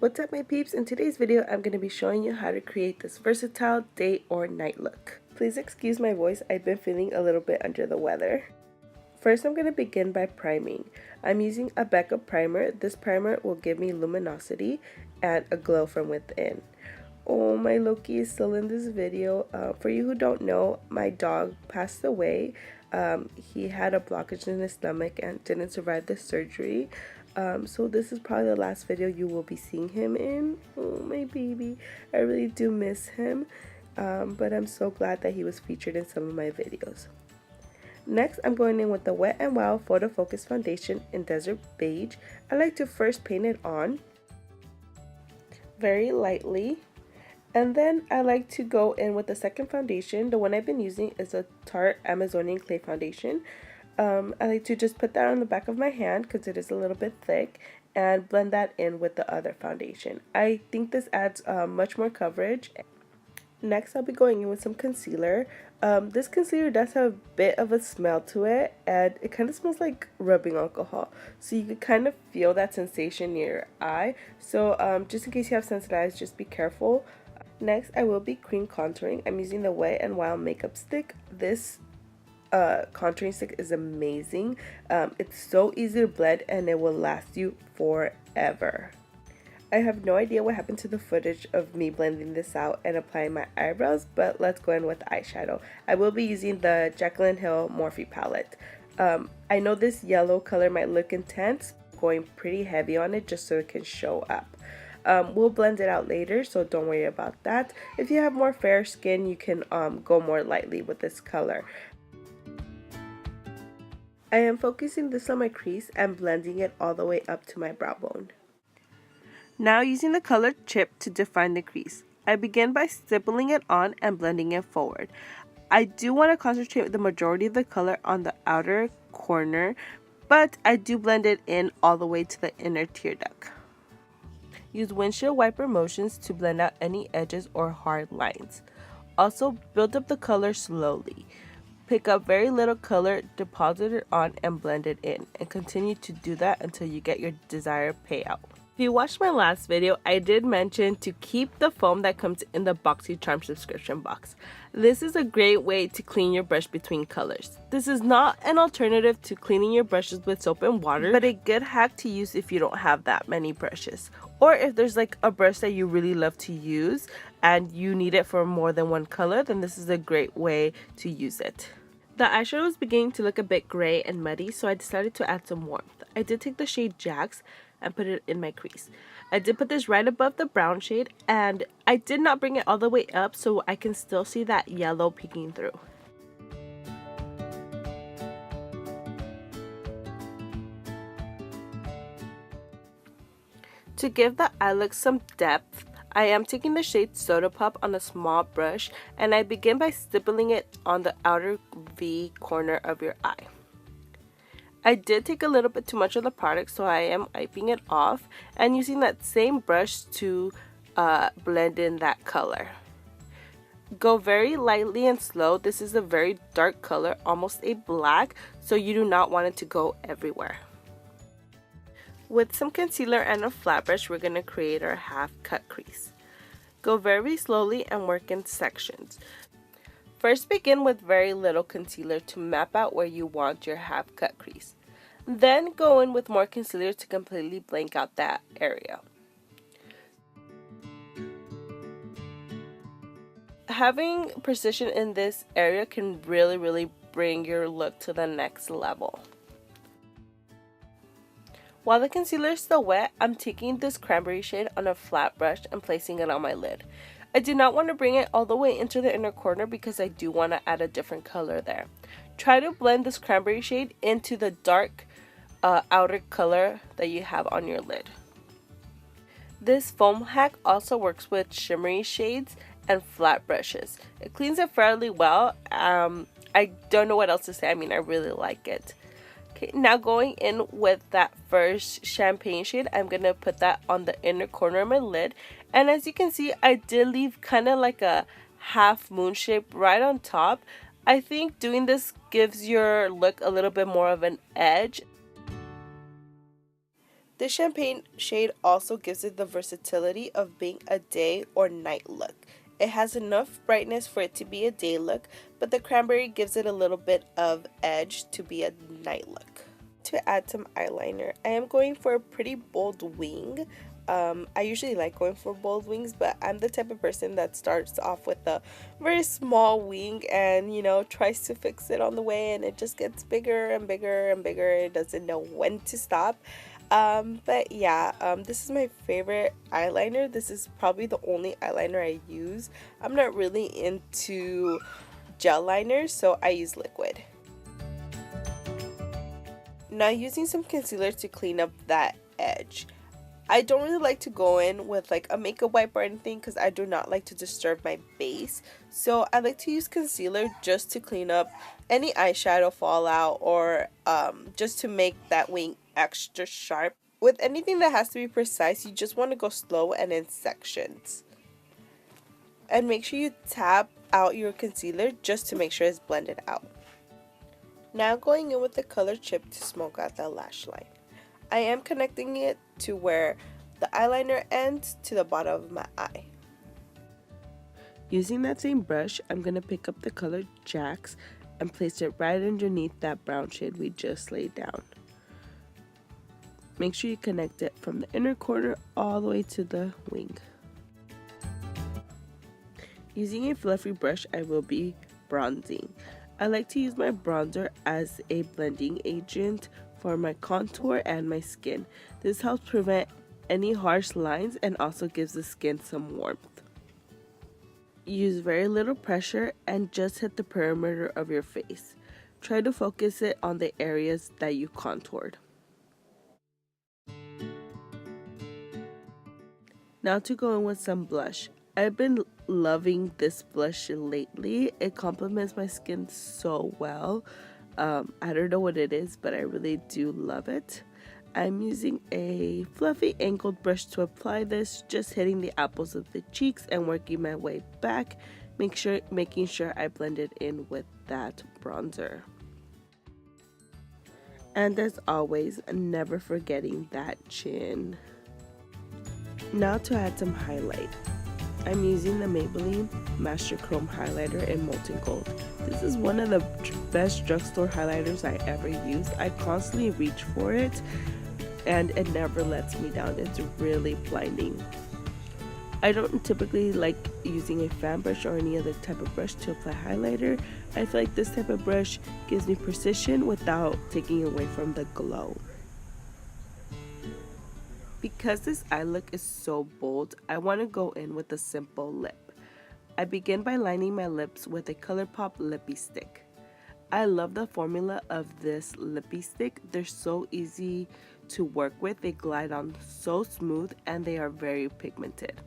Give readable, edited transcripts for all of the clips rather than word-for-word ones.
What's up my peeps? In today's video I'm going to be showing you how to create this versatile day or night look. Please excuse my voice, I've been feeling a little bit under the weather. First I'm going to begin by priming. I'm using a Becca primer. This primer will give me luminosity and a glow from within. Oh, my Loki is still in this video. For you who don't know, my dog passed away. He had a blockage in his stomach and didn't survive the surgery. So this is probably the last video you will be seeing him in. Oh, my baby. I really do miss him. But I'm so glad that he was featured in some of my videos. Next, I'm going in with the Wet n Wild Photo Focus Foundation in Desert Beige. I like to first paint it on very lightly. And then I like to go in with the second foundation. The one I've been using is a Tarte Amazonian Clay Foundation. I like to just put that on the back of my hand because it is a little bit thick and blend that in with the other foundation. I think this adds much more coverage. Next, I'll be going in with some concealer. This concealer does have a bit of a smell to it and it kind of smells like rubbing alcohol. So you can kind of feel that sensation near your eye. So just in case you have sensitive eyes, just be careful. Next, I will be cream contouring. I'm using the Wet n Wild makeup stick. This contouring stick is amazing. It's so easy to blend and it will last you forever. I have no idea what happened to the footage of me blending this out and applying my eyebrows, but let's go in with eyeshadow. I will be using the Jaclyn Hill Morphe palette. I know this yellow color might look intense, going pretty heavy on it just so it can show up. We'll blend it out later, so don't worry about that. If you have more fair skin, you can go more lightly with this color. I am focusing this on my crease and blending it all the way up to my brow bone. Now using the color chip to define the crease. I begin by stippling it on and blending it forward. I do want to concentrate the majority of the color on the outer corner, but I do blend it in all the way to the inner tear duct. Use windshield wiper motions to blend out any edges or hard lines. Also build up the color slowly. Pick up very little color, deposit it on and blend it in, and continue to do that until you get your desired payout. If you watched my last video, I did mention to keep the foam that comes in the Boxycharm subscription box. This is a great way to clean your brush between colors. This is not an alternative to cleaning your brushes with soap and water, but a good hack to use if you don't have that many brushes. Or if there's like a brush that you really love to use and you need it for more than one color, then this is a great way to use it. The eyeshadow was beginning to look a bit gray and muddy, so I decided to add some warmth. I did take the shade Jax and put it in my crease. I did put this right above the brown shade and I did not bring it all the way up so I can still see that yellow peeking through. To give the eye look some depth, I am taking the shade Soda Pop on a small brush and I begin by stippling it on the outer V corner of your eye. I did take a little bit too much of the product, so I am wiping it off and using that same brush to blend in that color. Go very lightly and slow. This is a very dark color, almost a black, so you do not want it to go everywhere. With some concealer and a flat brush, we're going to create our half cut crease. Go very slowly and work in sections. First begin with very little concealer to map out where you want your half cut crease. Then go in with more concealer to completely blank out that area. Having precision in this area can really bring your look to the next level. While the concealer is still wet, I'm taking this cranberry shade on a flat brush and placing it on my lid. I do not want to bring it all the way into the inner corner because I do want to add a different color there. Try to blend this cranberry shade into the dark outer color that you have on your lid. This foam hack also works with shimmery shades and flat brushes. It cleans it fairly well. I don't know what else to say. I mean, I really like it. Okay, now going in with that first champagne shade, I'm going to put that on the inner corner of my lid. And as you can see, I did leave kind of like a half moon shape right on top. I think doing this gives your look a little bit more of an edge. This champagne shade also gives it the versatility of being a day or night look. It has enough brightness for it to be a day look, but the cranberry gives it a little bit of edge to be a night look. To add some eyeliner, I am going for a pretty bold wing. I usually like going for bold wings, but I'm the type of person that starts off with a very small wing and, you know, tries to fix it on the way, and it just gets bigger and bigger and bigger. It doesn't know when to stop. But yeah, this is my favorite eyeliner. This is probably the only eyeliner I use. I'm not really into gel liners, so I use liquid. Now using some concealer to clean up that edge. I don't really like to go in with like a makeup wipe or anything because I do not like to disturb my base. So I like to use concealer just to clean up any eyeshadow fallout or just to make that wing extra sharp. With anything that has to be precise, you just want to go slow and in sections. And make sure you tap out your concealer just to make sure it's blended out. Now going in with the color chip to smoke out the lash line. I am connecting it to where the eyeliner ends to the bottom of my eye. Using that same brush, I'm going to pick up the color Jax and place it right underneath that brown shade we just laid down. Make sure you connect it from the inner corner all the way to the wing. Using a fluffy brush, I will be bronzing. I like to use my bronzer as a blending agent for my contour and my skin. This helps prevent any harsh lines and also gives the skin some warmth. Use very little pressure and just hit the perimeter of your face. Try to focus it on the areas that you contoured. Now to go in with some blush. I've been loving this blush lately. It complements my skin so well. I don't know what it is, but I really do love it. I'm using a fluffy angled brush to apply this, just hitting the apples of the cheeks and working my way back, making sure I blend it in with that bronzer. And as always, never forgetting that chin. Now to add some highlight. I'm using the Maybelline Master Chrome Highlighter in Molten Gold. This is one of the best drugstore highlighters I ever used. I constantly reach for it and it never lets me down. It's really blinding. I don't typically like using a fan brush or any other type of brush to apply highlighter. I feel like this type of brush gives me precision without taking away from the glow. Because this eye look is so bold, I want to go in with a simple lip. I begin by lining my lips with a ColourPop lippie stick. I love the formula of this lippie stick. They're so easy to work with. They glide on so smooth and they are very pigmented.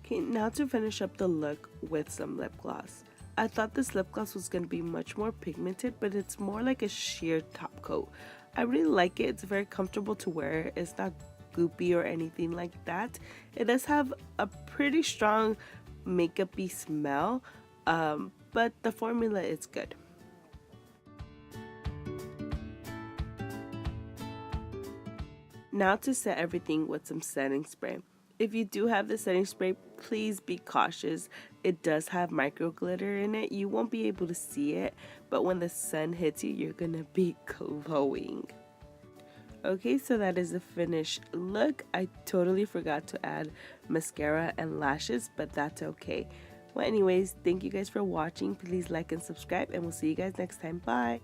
Okay, now to finish up the look with some lip gloss. I thought this lip gloss was going to be much more pigmented, but it's more like a sheer top coat. I really like it. It's very comfortable to wear. It's not goopy or anything like that. It does have a pretty strong makeup-y smell, but the formula is good. Now to set everything with some setting spray. If you do have the setting spray, please be cautious. It does have micro glitter in it. You won't be able to see it, but when the sun hits you, you're gonna be glowing. Okay, so that is the finished look. I totally forgot to add mascara and lashes, but that's okay. Well, anyways, thank you guys for watching. Please like and subscribe, and we'll see you guys next time. Bye!